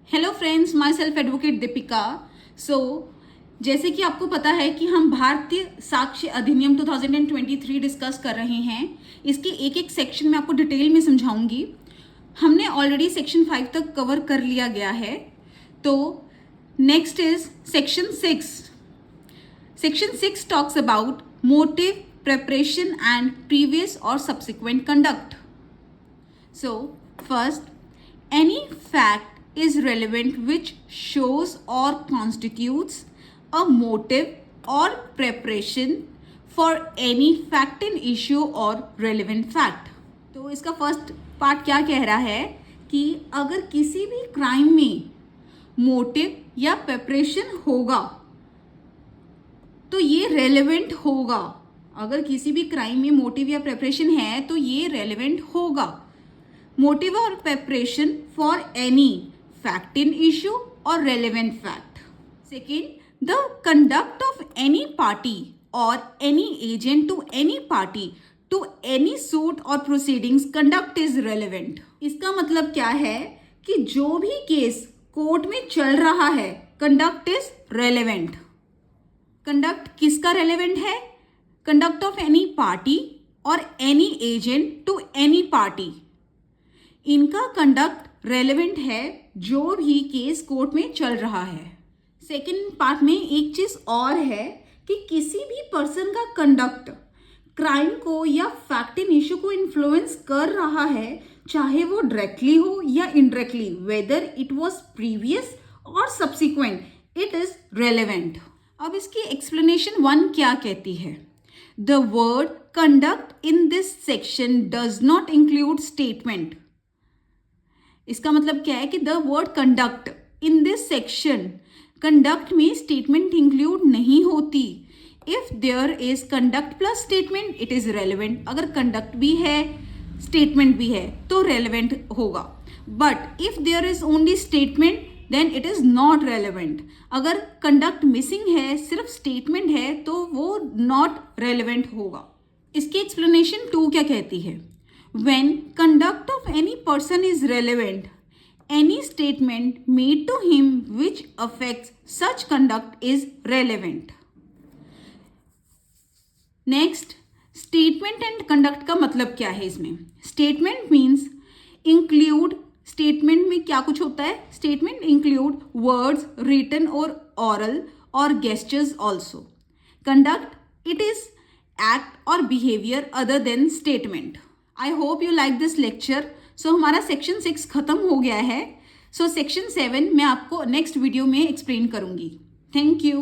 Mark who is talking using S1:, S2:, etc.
S1: Hello friends, my self advocate Deepika. जैसे कि आपको पता है कि हम भारतीय साक्ष्य अधिनियम 2023 डिस्कस कर रहे हैं। इसके एक एक सेक्शन में आपको डिटेल में समझाऊंगी। हमने ऑलरेडी सेक्शन 5 तक कवर कर लिया गया है। तो next is section 6। Section 6 talks about motive, preparation and previous और subsequent conduct. So first, any fact is relevant which shows or constitutes a motive or preparation for any fact in issue or relevant fact. तो इसका first part क्या कह रहा है कि अगर किसी भी क्राइम में मोटिव या प्रेपरेशन होगा तो ये रेलेवेंट होगा। अगर किसी भी क्राइम में मोटिव या प्रेपरेशन है तो ये रेलेवेंट होगा। मोटिव और preparation for any fact in issue और relevant fact. Second, the conduct of any party और any agent to any party to any suit और प्रोसीडिंग्स कंडक्ट इज रेलेवेंट। इसका मतलब क्या है कि जो भी केस कोर्ट में चल रहा है, कंडक्ट इज रेलेवेंट। कंडक्ट किसका रेलेवेंट है? कंडक्ट ऑफ एनी पार्टी और any agent to any party, इनका कंडक्ट रेलेवेंट है जो भी केस कोर्ट में चल रहा है। सेकेंड पार्ट में एक चीज और है कि किसी भी पर्सन का कंडक्ट क्राइम को या फैक्ट इन इशू को इन्फ्लुएंस कर रहा है, चाहे वो डायरेक्टली हो या indirectly, whether it was previous और सब्सिक्वेंट, इट इज रेलेवेंट। अब इसकी एक्सप्लेनेशन 1 क्या कहती है? The word conduct in this section does not include statement. इसका मतलब क्या है कि the word conduct in this section, conduct में स्टेटमेंट इंक्लूड नहीं होती। If there is conduct plus statement it is relevant. अगर कंडक्ट भी है स्टेटमेंट भी है तो रेलेवेंट होगा। But if there is only statement then it is not relevant. अगर कंडक्ट मिसिंग है, सिर्फ स्टेटमेंट है, तो वो नॉट रेलेवेंट होगा। इसकी एक्सप्लेनेशन 2 क्या कहती है? When conduct of any person is relevant, any statement made to him which affects such conduct is relevant. Next, statement and conduct का मतलब क्या है इसमें? Statement means include, statement में क्या कुछ होता है? Statement include words written or oral or gestures also. Conduct, it is act or behavior other than statement. I hope you like this lecture. So हमारा सेक्शन 6 खत्म हो गया है। सो सेक्शन 7 मैं आपको नेक्स्ट वीडियो में एक्सप्लेन करूंगी। Thank you.